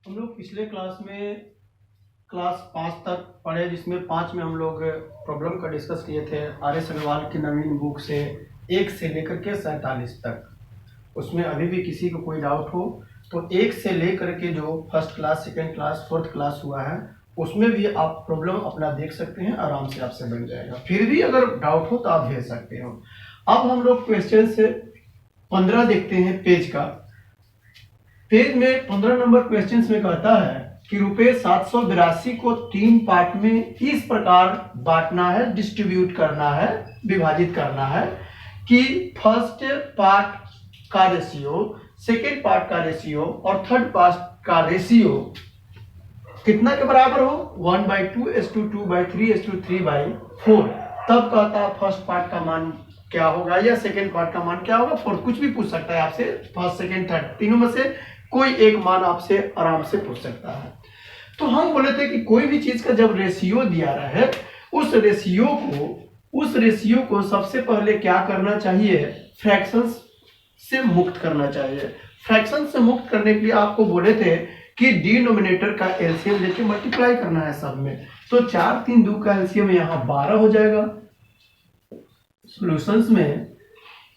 हम लोग पिछले क्लास में क्लास 5 तक पढ़े, जिसमें 5 में हम लोग प्रॉब्लम का डिस्कस किए थे आर.एस. अग्रवाल की नवीन बुक से 1 से लेकर के 47 तक। उसमें अभी भी किसी को कोई डाउट हो तो 1 से लेकर के जो first class, second class, fourth class हुआ है उसमें भी आप प्रॉब्लम अपना देख सकते हैं, आराम से आपसे बन जाएगा। फिर भी अगर डाउट हो तो आप भेज सकते हो। अब हम लोग क्वेश्चन से 15 देखते हैं पेज का। पेज में 15 नंबर क्वेश्चन में कहता है कि रुपए 782 को 3 पार्ट में इस प्रकार बांटना है, डिस्ट्रीब्यूट करना है, विभाजित करना है कि फर्स्ट पार्ट का रेशियो, सेकेंड पार्ट का रेशियो और थर्ड पार्ट का रेशियो कितना के बराबर हो, 1/2:2/3:3/4। तब कहता है फर्स्ट पार्ट का मान क्या होगा या सेकेंड पार्ट का मान क्या होगा। फोर्थ कुछ भी पूछ सकता है आपसे, फर्स्ट सेकेंड थर्ड तीनों में से कोई एक मान आपसे आराम से पूछ सकता है। तो हम बोले थे कि कोई भी चीज का जब रेशियो दिया रहा है उस रेशियो को सबसे पहले क्या करना चाहिए, फ्रैक्शंस से मुक्त करना चाहिए। फ्रैक्शन से मुक्त करने के लिए आपको बोले थे कि डिनोमिनेटर का एलसीएम लेके मल्टीप्लाई करना है सब में। तो 4 3 2 का एलसीएम यहाँ 12 हो जाएगा। सॉल्यूशंस में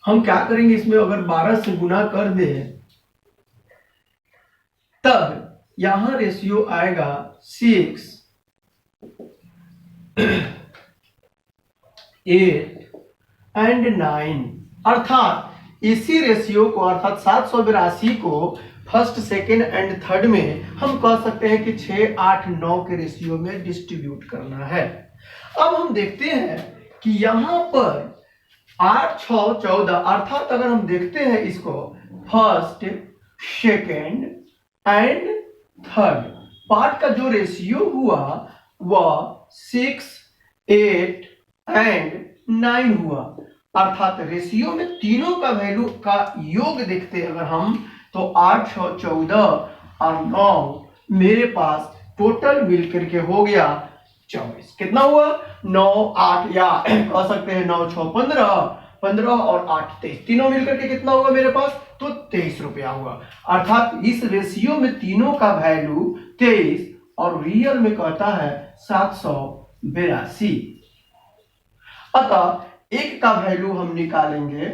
हम क्या करेंगे, इसमें अगर 12 से गुना कर दे तब यहां रेशियो आएगा 6 8 एंड 9। अर्थात इसी रेशियो को, अर्थात 782 को फर्स्ट, सेकेंड एंड थर्ड में हम कह सकते हैं कि 6 8 9 के रेशियो में डिस्ट्रीब्यूट करना है। अब हम देखते हैं कि यहां पर 8 6 14, अर्थात अगर हम देखते हैं इसको first, second and third part का जो रेशियो हुआ वह 6 8 एंड 9 हुआ। अर्थात रेशियो में तीनों का वैल्यू का योग देखते हैं अगर हम, तो 8 6 14 और 9 मेरे पास टोटल मिलकर के हो गया 24। कितना हुआ, 9 8, या कह सकते हैं 9 6 15, 15 और 8 23, तीनों मिलकर के कितना होगा मेरे पास, तो 23 रुपया हुआ। अर्थात इस रेशियो में तीनों का वैल्यू 23 और रियल में कहता है 782। अतः एक का वैल्यू हम निकालेंगे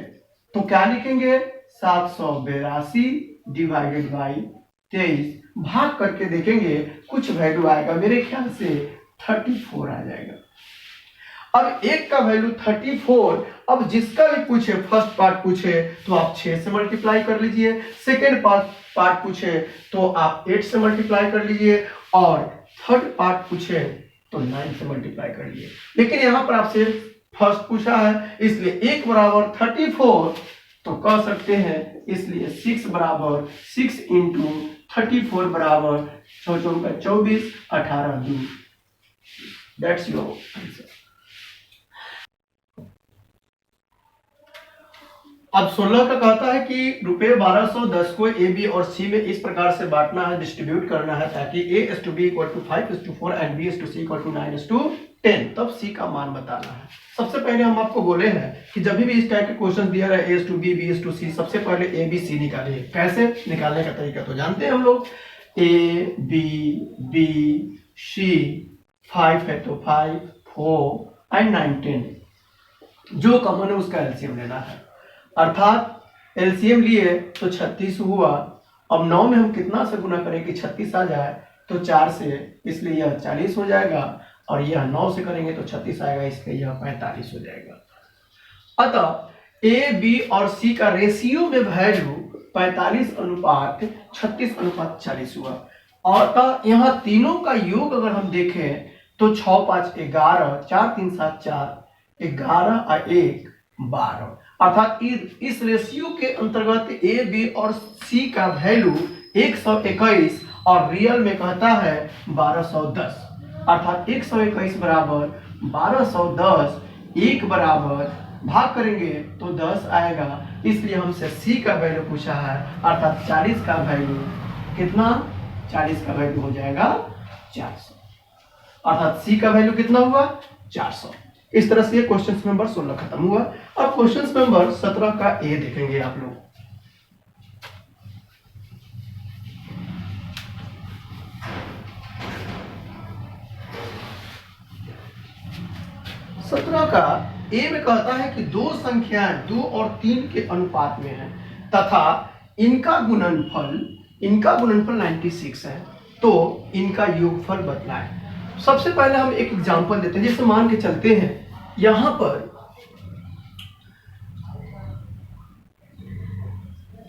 तो क्या लिखेंगे, 782 डिवाइडेड बाई 23, भाग करके देखेंगे कुछ वैल्यू आएगा, मेरे ख्याल से 34 आ जाएगा। अब एक का वैल्यू 34, अब जिसका भी पूछे, फर्स्ट पार्ट पूछे तो आप 6 से मल्टीप्लाई कर लीजिए, सेकेंड पार्ट पूछे तो आप 8 से मल्टीप्लाई कर लीजिए और थर्ड पार्ट पूछे तो 9 से मल्टीप्लाई कर लीजिए। लेकिन यहां पर आपसे फर्स्ट पूछा है इसलिए 1 बराबर 34 तो कह सकते हैं, इसलिए 6 बराबर 6 इंटू 34 बराबर 6 चौका 24 18 2। That's your answer. अब 16 का कहता है कि रुपए 1210 को ए, बी और सी में इस प्रकार से बांटना है, डिस्ट्रीब्यूट करना है ताकि A:B = 5:4 एंड B:C = 9:10, तब सी का मान बताना है। सबसे पहले हम आपको बोले हैं कि जब भी इस टाइप के क्वेश्चन दिया रहा है A:B, B:C, सबसे पहले A B C निकालिए। कैसे निकालने का तरीका तो जानते हैं हम लोग, A B B C, 5 है तो 5 4 एंड 9 10, जो कॉमन है उसका एलसीएम लेना है। अर्थात एलसीएम लिए तो 36 हुआ। अब 9 में हम कितना से गुना करें कि 36 आ जाए, तो 4 से, इसलिए यह 40 हो जाएगा, और यह 9 से करेंगे तो 36 आएगा, इसलिए यह 45 हो जाएगा। अतः ए, बी और सी का रेशियो में वैल्यू 45:36:40 हुआ। और यहाँ तीनों का योग अगर हम देखें तो 6 5 11, 4 3 7 4, 11 और 1 12। अर्थात इस रेशियो के अंतर्गत ए, बी और सी का वैल्यू 121 और रियल में कहता है 1210। अर्थात 121 बराबर 1210, 1 बराबर भाग करेंगे तो 10 आएगा, इसलिए हमसे सी का वैल्यू पूछा है। अर्थात 40 का वैल्यू कितना, 40 का वैल्यू हो जाएगा 400। अर्थात सी का वैल्यू कितना हुआ, 400। इस तरह से क्वेश्चन नंबर 16 खत्म हुआ। अब क्वेश्चन नंबर 17 का ए देखेंगे आप लोग। 17 का ए में कहता है कि दो संख्याएं 2 और 3 के अनुपात में है तथा इनका गुणनफल 96 है, तो इनका योगफल बतलाएं। सबसे पहले हम एक एग्जांपल देते हैं। जैसे मान के चलते हैं यहां पर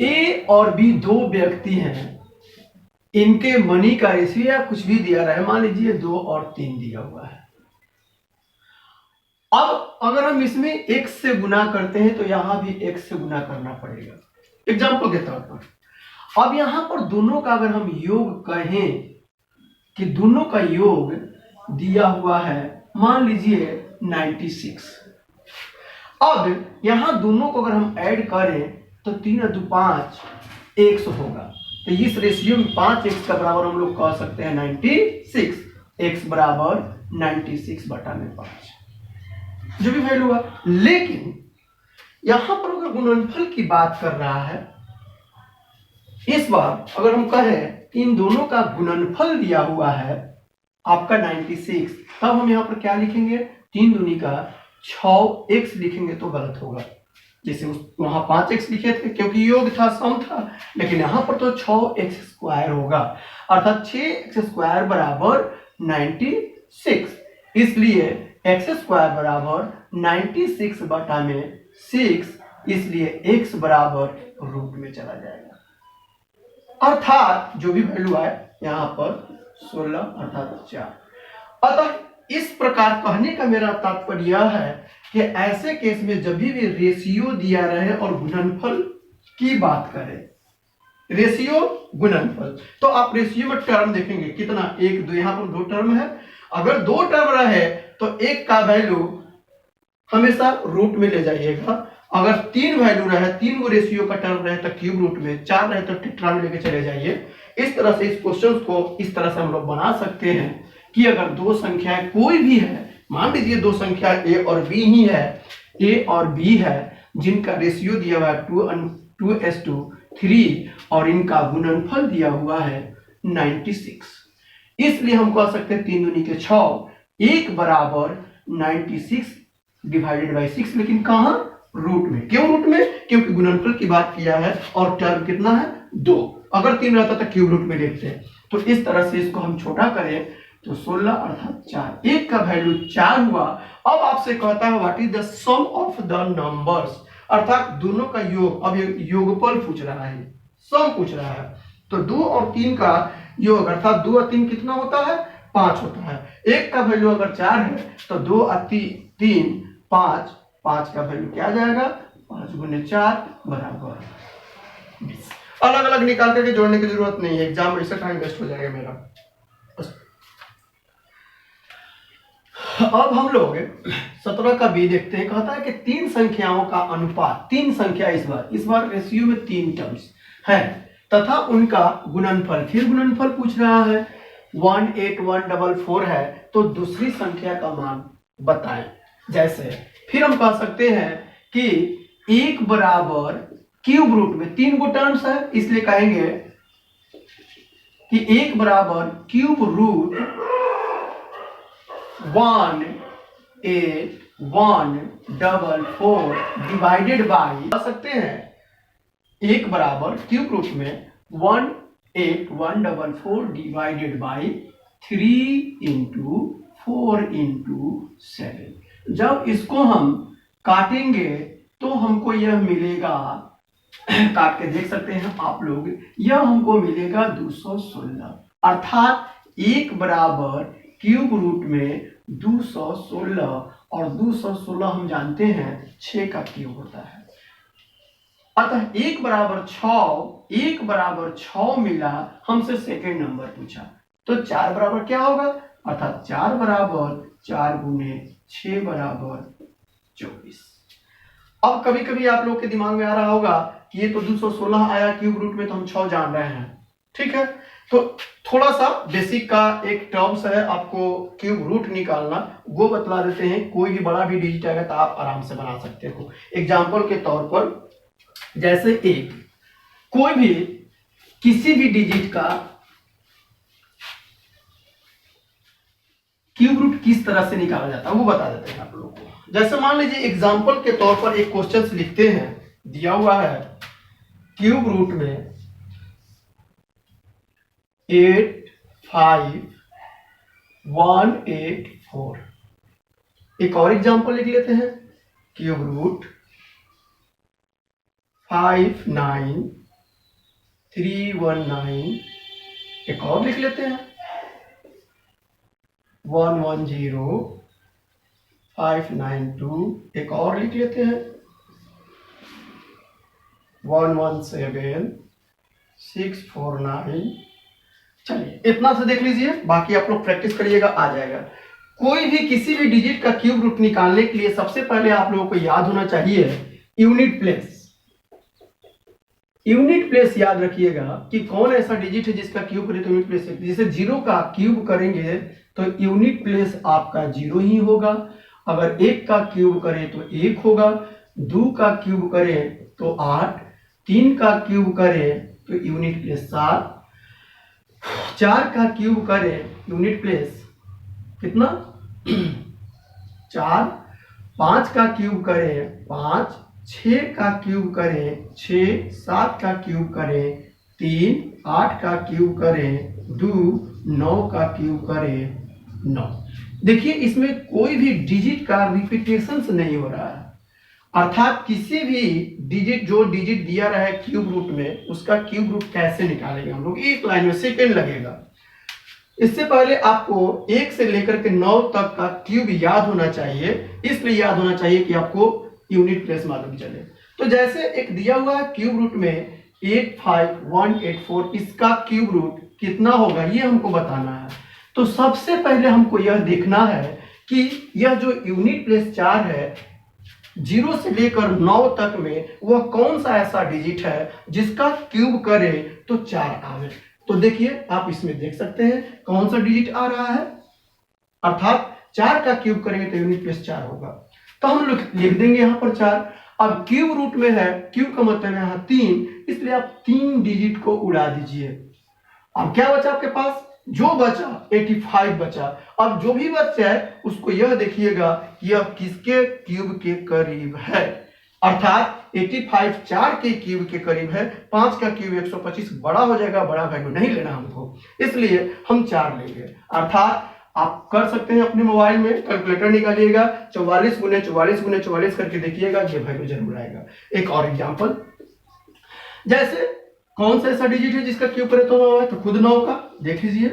ए और बी दो व्यक्ति हैं, इनके मनी का रेशियो या कुछ भी दिया रहा है, मान लीजिए 2 और 3 दिया हुआ है। अब अगर हम इसमें x से गुना करते हैं तो यहां भी x से गुना करना पड़ेगा, एग्जाम्पल के तौर पर। अब यहां पर दोनों का अगर हम योग कहें कि दोनों का योग दिया हुआ है, मान लीजिए 96। अब यहां दोनों को अगर हम ऐड करें तो 3 और 2 5 x होगा, तो इस रेशियो में 5x का बराबर हम लोग कह सकते हैं 96। x बराबर 96/5 जो भी वैल्यू हुआ। लेकिन यहां पर अगर गुणनफल की बात कर रहा है, इस बार अगर हम कहें इन दोनों का गुणनफल दिया हुआ है आपका 96, तब हम यहां पर क्या लिखेंगे, 3 दूनी का 6x लिखेंगे तो गलत होगा। जैसे वहां 5x लिखे थे क्योंकि योग था, सम था, लेकिन यहां पर तो 6x² होगा, अर्थात 6x² बराबर 96। इसलिए x² बराबर 96 बटा में 6, इसलिए x बराबर रूट में चला जाएगा, अर्थात जो भी वैल्यू आए यहां पर 16 अर्थात 4। अतः इस प्रकार कहने का मेरा तात्पर्य यह है कि ऐसे केस में जब भी रेशियो दिया रहे और गुणनफल की बात करें, रेशियो गुणनफल, तो आप रेशियो में टर्म देखेंगे कितना, 1 2, यहां पर 2 टर्म है। अगर 2 टर्म रहे तो 1 का वैल्यू हमेशा रूट में ले जाइएगा। अगर 3 वैल्यू रहे, 3 को रेशियो का टर्म रहे तो क्यूब रूट में, 4 रहे तो टेट्रा में लेके चले जाइए। इस तरह से इस क्वेश्चन को इस तरह से हम लोग बना सकते हैं कि अगर दो संख्याएं कोई भी है, मान लीजिए दो संख्या ए और बी ही है, ए और बी है, जिनका रेशियो दिया हुआ है 2:3 और इनका गुणनफल दिया हुआ है 96। इसलिए हम कह सकते हैं 3 दूनी के 6, 1 बराबर 96 डिवाइडेड बाई 6, लेकिन कहां, रूट में। क्यों रूट में, क्योंकि गुणनफल की बात किया है और टर्म कितना है, 2। अगर 3 रहता तो क्यूब रूट में लेते हैं। तो इस तरह से इसको हम छोटा करें तो 16 अर्थात 4, 1 का वैल्यू 4 हुआ। अब आपसे कहता है what is the sum of the numbers, अर्थात दोनों का योग। अब योगफल पूछ रहा है, सम पूछ रहा है, तो 2 और 3 का योग, अर्थात 2 और 3 कितना होता है, 5 होता है। 1 का वैल्यू अगर 4 है तो 2 और 3 5, 5 का वैल्यू क्या आ जाएगा, 5 गुने 4 बराबर 20। अलग अलग निकाल करके जोड़ने की जरूरत नहीं है, एग्जाम में इससे टाइम वेस्ट हो जाएगा मेरा। अब हम लोग 17 का बी देखते हैं। कहता है कि 3 संख्याओं का अनुपात, 3 संख्या इस बार रेशियो में 3 टर्म्स है तथा उनका गुणनफल, फिर गुणनफल पूछ रहा है 18144 है, तो दूसरी संख्या का मान बताएं। जैसे फिर हम कह सकते हैं कि 1 बराबर क्यूब रूट में 3 को टर्म्स है, इसलिए कहेंगे कि 1 बराबर क्यूब रूट 18144 डिवाइडेड बाई, कह सकते हैं 1 बराबर क्यूब रूट में 18144 डिवाइडेड बाई 3 इंटू 4 इंटू 7। जब इसको हम काटेंगे तो हमको यह मिलेगा, काट के देख सकते हैं आप लोग, यह हमको मिलेगा 216, अर्थात 1 बराबर क्यूब रूट में 216 और 216 हम जानते हैं 6 का क्यूब होता है। अतः 1 बराबर 6 मिला, हमसे सेकेंड नंबर पूछा, तो 4 बराबर क्या होगा, अर्थात 4 बराबर 4 गुने 6 बराबर 24। अब कभी कभी आप लोग के दिमाग में आ रहा होगा कि ये तो 216 आया क्यूब रूट में, तो हम 6 जान रहे हैं, ठीक है। तो थोड़ा सा बेसिक का एक टर्म्स है, आपको क्यूब रूट निकालना, वो बतला देते हैं। कोई भी बड़ा भी डिजिट आएगा तो आप आराम से बना सकते हो। एग्जाम्पल के तौर पर जैसे कोई भी किसी भी डिजिट का क्यूब रूट रूट किस तरह से निकाला जाता है वो बता देते हैं आप लोगों को। जैसे मान लीजिए एग्जाम्पल के तौर पर एक क्वेश्चन लिखते हैं, दिया हुआ है क्यूब रूट में 8, 5, 1, 8, 4। एक और एग्जाम्पल लिख लेते हैं, क्यूब रूट 5, 9, 3, 1, 9। एक और लिख लेते हैं 1, 1, 0, 5, 9, 2। एक और लिख लेते हैं 1, 1, 7, 6, 4, 9। चलिए इतना से देख लीजिए, बाकी आप लोग प्रैक्टिस करिएगा, आ जाएगा। कोई भी किसी भी डिजिट का क्यूब रूट निकालने के लिए सबसे पहले आप लोगों को याद होना चाहिए यूनिट प्लेस। यूनिट प्लेस याद रखिएगा कि कौन ऐसा डिजिट है जिसका क्यूब करें तो यूनिट प्लेस। जैसे 0 का क्यूब करेंगे तो यूनिट प्लेस आपका 0 ही होगा। अगर 1 का क्यूब करें तो 1 होगा, 2 का क्यूब करें तो 8, 3 का क्यूब करें तो यूनिट प्लेस 7, 4 का क्यूब करें यूनिट प्लेस कितना 4, 5 का क्यूब करें 5, 6 का क्यूब करें 6, 7 का क्यूब करें 3, 8 का क्यूब करें 2, 9 का क्यूब करें 9। देखिए इसमें कोई भी डिजिट का रिपीटेशन नहीं हो रहा है, अर्थात किसी भी डिजिट जो डिजिट दिया रहा है क्यूब रूट में उसका क्यूब रूट कैसे निकालेंगे हम लोग, एक लाइन में सेकेंड लगेगा। इससे पहले आपको 1 से लेकर के 9 तक का क्यूब याद होना चाहिए, इसलिए याद होना चाहिए कि आपको यूनिट प्लेस मालूम चले। तो जैसे एक दिया हुआ है क्यूब रूट में 8, 5, 1, 8, 4, इसका क्यूब रूट कितना होगा ये हमको बताना है। तो सबसे पहले हमको यह देखना है कि यह जो यूनिट प्लेस 4 है 0 से लेकर 9 तक में वह कौन सा ऐसा डिजिट है जिसका क्यूब करे तो 4 आवे। तो देखिए आप इसमें देख सकते हैं कौन सा डिजिट आ रहा है, अर्थात 4 का क्यूब करेंगे तो यूनिट प्लेस 4 होगा। तो हम लोग लिख देंगे यहां पर 4। अब क्यूब रूट में है, क्यूब का मतलब है यहां 3, इसलिए आप 3 डिजिट को उड़ा दीजिए। अब क्या बचा आपके पास, जो बचा 85 बचा। अब जो भी बचा है उसको यह देखिएगा यह किसके क्यूब के करीब है, अर्थात 85 4 के क्यूब के करीब है। 5 का क्यूब 125 बड़ा हो जाएगा, बड़ा वैल्यू नहीं लेना हमको, इसलिए हम 4 लेंगे। अर्थात आप कर सकते हैं अपने मोबाइल में कैलकुलेटर निकालिएगा, 44 गुने 44 गुने 44 करके देखिएगा, ये वैल्यू जरूर आएगा। एक और एग्जांपल, जैसे कौन सा ऐसा डिजिट है जिसका क्यूब करे तो 9 है, तो खुद 9 का देख लीजिए,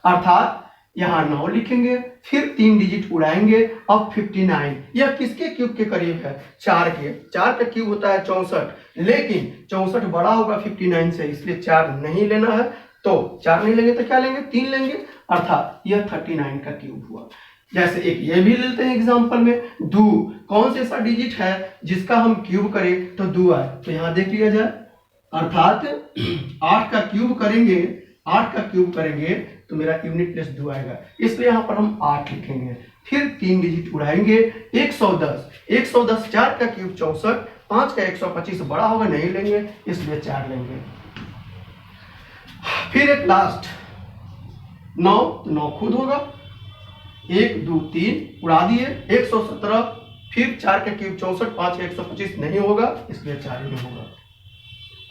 अर्थात यहां 9 लिखेंगे, फिर 3 डिजिट उड़ाएंगे। अब 59 यह किसके क्यूब के करीब है, 4 के। 4 का क्यूब होता है 64, लेकिन 64 बड़ा होगा 59 से, इसलिए 4 नहीं लेना है। तो 4 नहीं लेंगे तो क्या लेंगे, 3 लेंगे, अर्थात यह 39 का क्यूब हुआ। जैसे एक ये भी लेते हैं एग्जांपल में 2, कौन सा ऐसा डिजिट है जिसका हम क्यूब करें तो 2 आए, तो यहां देख लिया जाए, अर्थात 8 का क्यूब करेंगे, 8 का क्यूब करेंगे तो मेरा यूनिट प्लेस 2 आएगा, इसलिए यहां पर हम 8 लिखेंगे। फिर 3 डिजिट उड़ाएंगे, 110 4 का क्यूब 64, 5 का 125 बड़ा होगा, नहीं लेंगे, इसलिए 4 लेंगे। फिर एक लास्ट 9, तो 9 खुद होगा, 1 2 3 उड़ा दिए, 117, फिर 4 का क्यूब 64, 5 का 125 नहीं होगा, इसलिए 4 ही होगा।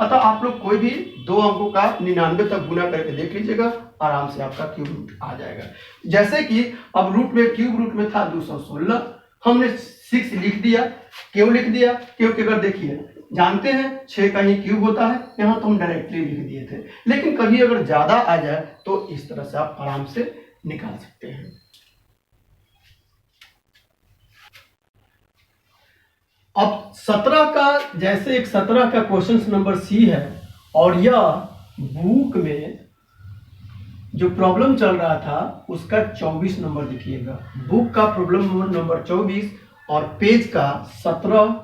अतः आप लोग कोई भी 2 अंकों का 99 तक गुना करके देख लीजिएगा, आराम से आपका क्यूब रूट आ जाएगा। जैसे कि अब रूट में क्यूब रूट में था 216, हमने 6 लिख दिया। क्यों लिख दिया, क्योंकि अगर देखिए जानते हैं 6 का ही क्यूब होता है, यहां तो हम डायरेक्टली लिख दिए थे, लेकिन कभी अगर ज्यादा आ जाए तो इस तरह से आप आराम से निकाल सकते हैं। अब 17 का, जैसे एक 17 का क्वेश्चन नंबर सी है और यह बुक में जो प्रॉब्लम चल रहा था उसका 24 नंबर देखिएगा। बुक का प्रॉब्लम नंबर 24 और पेज का 17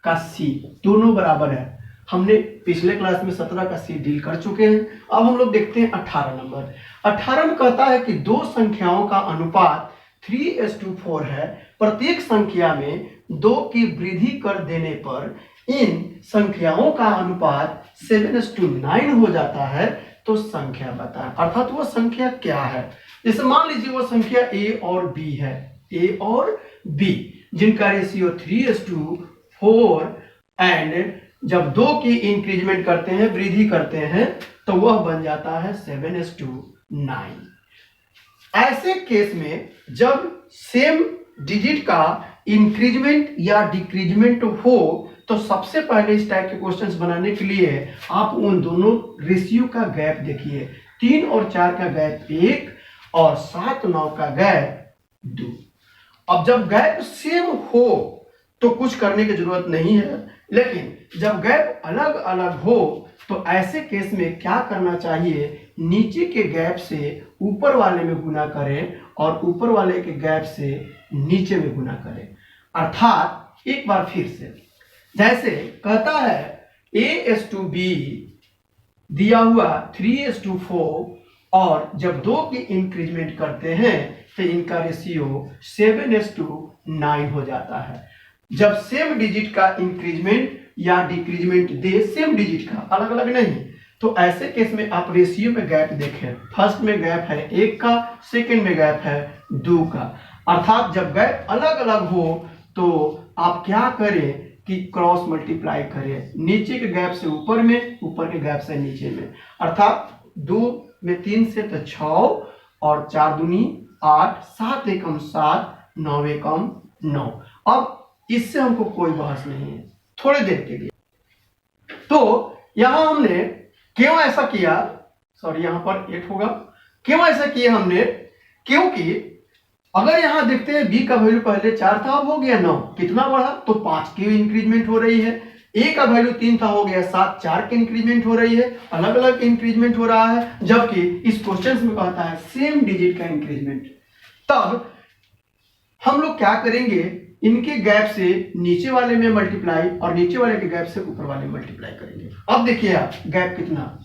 का सी दोनों बराबर है। हमने पिछले क्लास में 17 का सी डील कर चुके हैं। अब हम लोग देखते हैं 18 नंबर। 18 में कहता है कि 2 संख्याओं का अनुपात 3:4 है। प्रत्येक संख्या में 2 की वृद्धि कर देने पर इन संख्याओं का अनुपात 7:9 हो जाता है। तो संख्या बताएं, अर्थात वो संख्या क्या है। जैसे मान लीजिए वो संख्या ए और बी है, ए और बी जिनका रेशियो 3:4 एंड जब 2 की इंक्रीजमेंट करते हैं, वृद्धि करते हैं, तो वह बन जाता है 7:9। ऐसे केस में जब सेम डिजिट का इंक्रीजमेंट या डिक्रीजमेंट हो तो सबसे पहले इस टाइप के क्वेश्चंस बनाने के लिए आप उन दोनों रेशियो का गैप देखिए। 3 और 4 का गैप 1 और 7 9 का गैप 2। अब जब गैप सेम हो तो कुछ करने की जरूरत नहीं है, लेकिन जब गैप अलग अलग हो तो ऐसे केस में क्या करना चाहिए, नीचे के गैप से ऊपर वाले में गुना करें और ऊपर वाले के गैप से नीचे में गुना करें। अर्थात एक बार फिर से, जैसे कहता है A:B दिया हुआ 3:4 और जब 2 की इंक्रीजमेंट करते हैं तो इनका रेशियो 7:9 हो जाता है। जब सेम डिजिट का इंक्रीजमेंट या डिक्रीजमेंट दे, सेम डिजिट का, अलग अलग नहीं, तो ऐसे केस में आप रेशियो में गैप देखें। फर्स्ट में गैप है 1 का, सेकंड में गैप है 2 का। अर्थात जब गैप अलग अलग हो तो आप क्या करें कि क्रॉस मल्टीप्लाई करें, नीचे के गैप से ऊपर में, ऊपर के गैप से नीचे में। अर्थात 2 में 3 से तो 6 और 4 दूनी 8, 7 एकम 7, 9 एकम 9। अब इससे हमको कोई बहस नहीं है थोड़े देर के लिए। तो यहां हमने क्यों ऐसा किया, सॉरी यहां पर 8 होगा, क्यों ऐसा किया हमने, क्योंकि अगर यहां देखते हैं b का वैल्यू पहले 4 था, अब हो गया 9, कितना बढ़ा, तो 5 की इंक्रीजमेंट हो रही है। a का वैल्यू 3 था, हो गया 7, 4 की इंक्रीजमेंट हो रही है, अलग अलग इंक्रीजमेंट हो रहा है। जबकि इस क्वेश्चन में कहता है सेम डिजिट का इंक्रीजमेंट। तब हम लोग क्या करेंगे, इनके गैप से नीचे वाले में मल्टीप्लाई और नीचे वाले के गैप से ऊपर वाले में मल्टीप्लाई करेंगे। अब देखिए आप गैप कितना,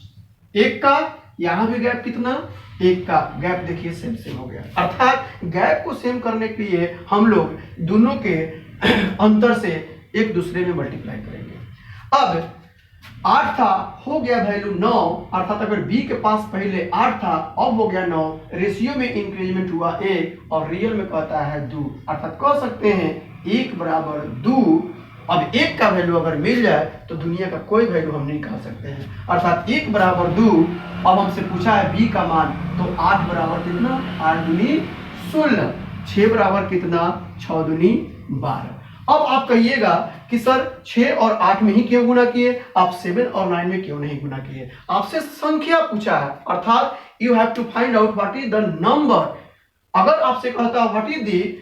1 का, यहां भी गैप कितना, 1 का, गैप देखिए सेम सेम हो गया। अर्थात गैप को सेम करने के लिए हम लोग दोनों के अंतर से एक दूसरे में मल्टीप्लाई करेंगे। अब 8 था, हो गया वैल्यू 9, अर्थात अगर b के पास पहले 8 था, अब हो गया 9, रेशियो में इंक्रीजमेंट हुआ 1 और रियल में कहता है 2, अर्थात कह सकते हैं 1 बराबर 2। अब 1 का वैल्यू अगर मिल जाए तो दुनिया का कोई वैल्यू हम नहीं कह सकते हैं, अर्थात 1 बराबर 2। अब हमसे पूछा है b का मान, तो 8 बराबर कितना, 8 दूनी 16, 6 बराबर कितना, 6 दूनी 12। अब आप कहिएगा कि सर 6 और 8 में ही क्यों गुना किए, आप 7 और 9 में क्यों नहीं गुना किए। आपसे संख्या पूछा है, अर्थात you have to find out what is the number. अगर आपसे कहता है what is the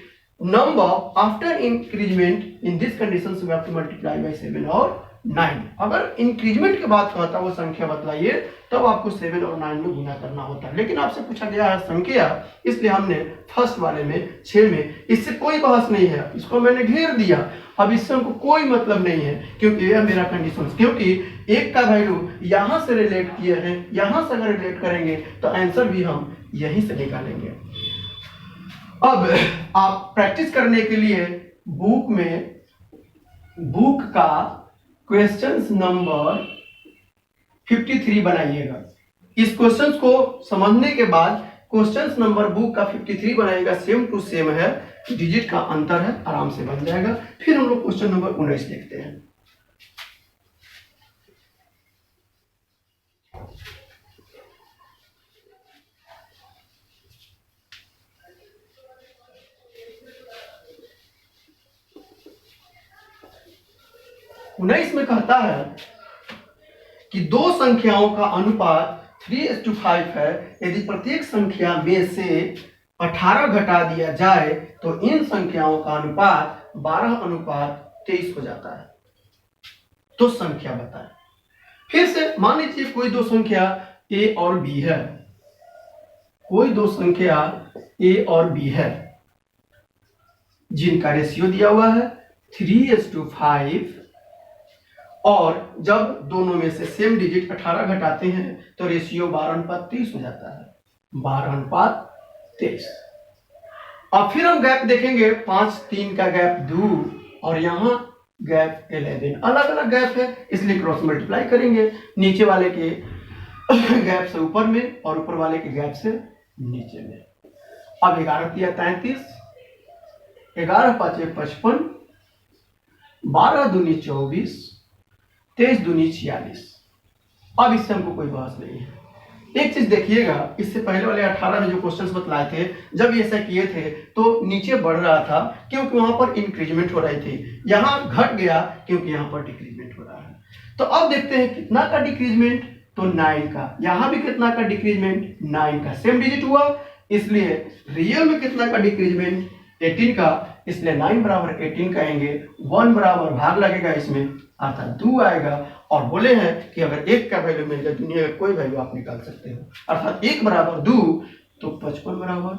number after increasement, in this condition you have to multiply by 7 और 9। अगर इंक्रीजमेंट के बाद कहता वो संख्या बतलाइए, तब आपको 7 और 9 में गुना करना होता है। लेकिन आपसे पूछा गया है संख्या, इसलिए हमने फर्स्ट वाले में 6 में, इससे कोई बहस नहीं है, इसको मैंने घेर दिया। अब इससे हमको कोई मतलब नहीं है, क्योंकि यह मेरा कंडीशन, क्योंकि 1 का वैल्यू यहां से रिलेट किए हैं, यहां से अगर रिलेट करेंगे तो आंसर भी हम यहीं से निकालेंगे। अब आप प्रैक्टिस करने के लिए बुक का क्वेश्चंस नंबर 53 बनाइएगा। इस क्वेश्चंस को समझने के बाद क्वेश्चंस नंबर बुक का 53 बनाइएगा, सेम टू सेम है, डिजिट का अंतर है, आराम से बन जाएगा। फिर हम लोग क्वेश्चन नंबर 19 देखते हैं। उन्नीस में कहता है कि दो संख्याओं का अनुपात 3:5 है। यदि प्रत्येक संख्या में से 18 घटा दिया जाए तो इन संख्याओं का अनुपात 12:23 हो जाता है। तो संख्या बताएं। फिर से मान लीजिए कोई दो संख्या a और b है, कोई दो संख्या a और b है जिनका रेशियो दिया हुआ है 3:5, और जब दोनों में से सेम डिजिट 18 घटाते हैं तो रेशियो 12:23 हो जाता है, 12:23। अब फिर हम गैप देखेंगे, 5 3 का गैप 2 और यहां गैप 11, अलग अलग गैप है, इसलिए क्रॉस मल्टीप्लाई करेंगे। नीचे वाले के गैप से ऊपर में और ऊपर वाले के गैप से नीचे में। अब 11 तिया 33, 11 पाँचे 55, 12 दूनी 24, 23 दूनी 46। अब इससे हमको कोई बहस नहीं है। एक चीज देखिएगा, इससे पहले वाले 18 में जो क्वेश्चंस बतलाए थे, जब ये ऐसा किए थे तो नीचे बढ़ रहा था क्योंकि वहां पर इंक्रीजमेंट हो रही थी, यहाँ घट गया क्योंकि यहाँ पर डिक्रीजमेंट हो रहा है। तो अब देखते हैं कितना का डिक्रीजमेंट, तो 9 का। यहाँ भी कितना का डिक्रीजमेंट, 9 का, सेम डिजिट हुआ, इसलिए रियल में कितना का डिक्रीजमेंट, 18 का, इसलिए 9 बराबर 18 कहेंगे। 1 बराबर भाग लगेगा इसमें, अर्थात 2 आएगा। और बोले हैं कि अगर 1 का वैल्यू मिल जाए, दुनिया का कोई वैल्यू आप निकाल सकते हो, अर्थात 1 बराबर 2, तो 55 बराबर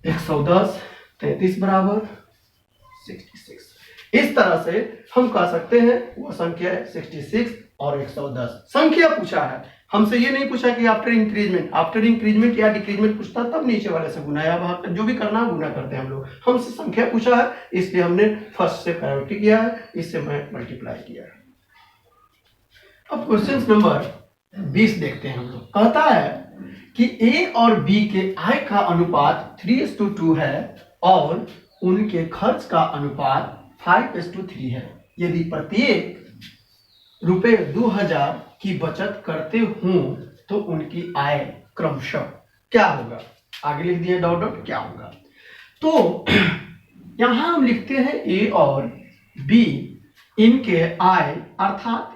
110, 33 बराबर 66। इस तरह से हम कह सकते हैं वो संख्या है 66 और 110। संख्या पूछा है हमसे, ये नहीं पूछा कि आफ्टर इंक्रीजमेंट या डिक्रीजमेंट पूछता तब नीचे वाले से गुना, या वहां जो भी करना गुना करते हैं हम लोग। हमसे संख्या पूछा है इसलिए हमने फर्स्ट से प्रायोरिटी किया है, इससे मैं मल्टीप्लाई किया है। अब क्वेश्चन नंबर 20 देखते हैं हम लोग। कहता है कि ए और बी के आय का अनुपात 3:2 है और उनके खर्च का अनुपात 5:3 है। यदि प्रत्येक रुपए 2000 की बचत करते हों तो उनकी आय क्रमशः क्या होगा। आगे लिख दिए डॉट डॉट क्या होगा। तो यहां हम लिखते हैं ए और बी, इनके आय अर्थात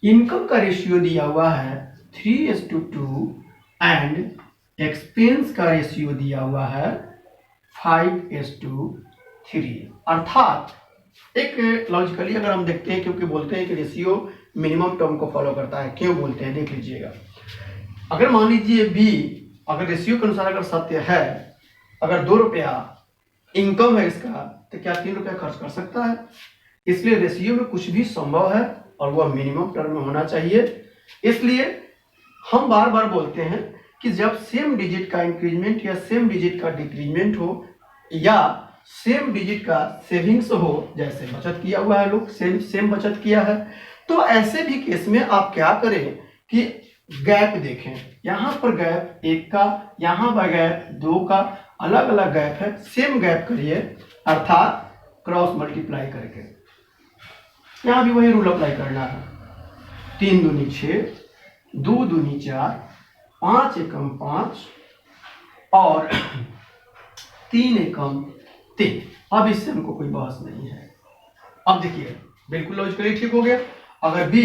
इनकम का रेशियो दिया हुआ है 3:2 एंड एक्सपेंस का रेशियो दिया हुआ है 5:3। अर्थात एक लॉजिकली अगर हम देखते हैं, क्योंकि बोलते हैं कि रेशियो मिनिमम टर्म को फॉलो करता है, क्यों बोलते हैं देख लीजिएगा। अगर मान लीजिए बी अगर रेशियो के अनुसार अगर सत्य है, अगर 2 रुपया इनकम है इसका, तो क्या 3 रुपया खर्च कर सकता है। इसलिए रेशियो में कुछ भी संभव है और वह मिनिमम टर्म में होना चाहिए। इसलिए हम बार बार बोलते हैं कि जब सेम डिजिट का इंक्रीजमेंट या सेम डिजिट का डिक्रीजमेंट हो या सेम डिजिट का सेविंग्स हो, जैसे बचत किया हुआ है, लोग सेम बचत किया है, तो ऐसे भी केस में आप क्या करें कि गैप देखें। यहां पर गैप 1 का, यहां पर गैप 2 का, अलग अलग गैप है, सेम गैप करिए, अर्थात क्रॉस मल्टीप्लाई करके। यहां भी वही रूल अप्लाई करना है। 3 दूनी 6, 2 दूनी 4, 5 एकम 5 और 3 एकम 3। अब इससे हमको कोई बहस नहीं है। अब देखिए बिल्कुल लॉजिकली ठीक हो गया। अगर बी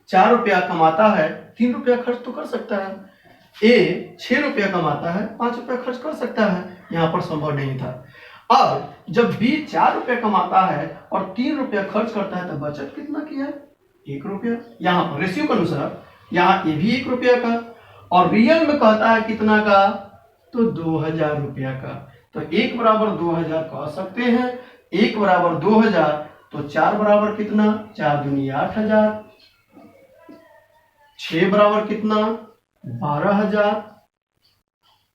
4 रुपया कमाता है, 3 रुपया खर्च तो कर सकता है। ए 6 रुपया कमाता है, 5 रुपया खर्च कर सकता है, यहां पर संभव नहीं था। अब जब बी 4 रुपया कमाता है और 3 रुपया खर्च करता है, तो बचत कितना किया है, 1 रुपया। यहाँ पर रेशियो के अनुसार यहाँ ये भी 1 रुपया का, और रियल में कहता है कितना का, तो 2000 रुपया का। तो 1 बराबर 2000 कह सकते हैं। 1 बराबर 2000, तो 4 बराबर कितना, 4 दूनी 8000, 6 बराबर कितना, 12000।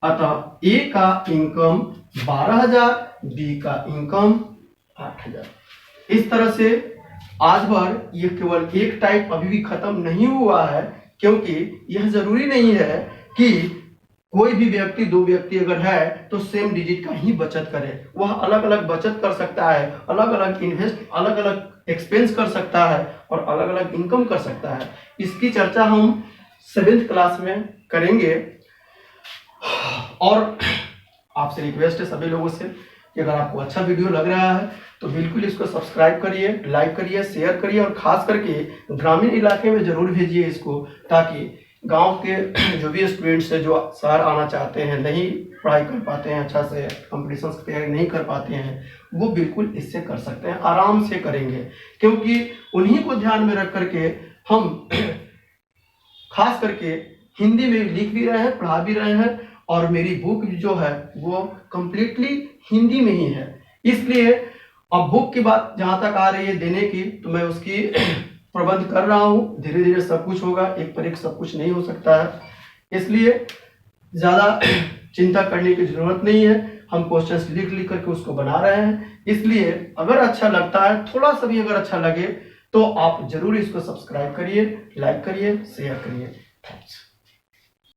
अतः ए का इनकम 12000, बी का इनकम 8000। इस तरह से आज भर ये केवल एक टाइप अभी भी खत्म नहीं हुआ है, क्योंकि यह जरूरी नहीं है कि कोई भी व्यक्ति, 2 व्यक्ति अगर है तो सेम डिजिट का ही बचत करे। वह अलग अलग बचत कर सकता है, अलग अलग इन्वेस्ट, अलग अलग एक्सपेंस कर सकता है और अलग अलग इनकम कर सकता है। इसकी चर्चा हम 7th क्लास में करेंगे। और आपसे रिक्वेस्ट है सभी लोगों से कि अगर आपको अच्छा वीडियो लग रहा है तो बिल्कुल इसको सब्सक्राइब करिए, लाइक करिए, शेयर करिए, और खास करके ग्रामीण इलाके में जरूर भेजिए इसको, ताकि गांव के जो भी स्टूडेंट्स हैं जो शहर आना चाहते हैं, नहीं पढ़ाई कर पाते हैं अच्छा से, कॉम्पिटिशन की तैयारी नहीं कर पाते हैं, वो बिल्कुल इससे कर सकते हैं, आराम से करेंगे। क्योंकि उन्हीं को ध्यान में रख करके हम खास करके हिंदी में लिख भी रहे हैं, पढ़ा भी रहे हैं, और मेरी बुक जो है वो कंप्लीटली हिंदी में ही है। इसलिए अब बुक की बात जहाँ तक आ रही है देने की, तो मैं उसकी प्रबंध कर रहा हूँ। धीरे धीरे सब कुछ होगा, एक पर एक सब कुछ नहीं हो सकता है, इसलिए ज़्यादा चिंता करने की जरूरत नहीं है। हम क्वेश्चंस लिख करके उसको बना रहे हैं। इसलिए अगर अच्छा लगता है, थोड़ा सा भी अगर अच्छा लगे तो आप जरूर इसको सब्सक्राइब करिए, लाइक करिए, शेयर करिए।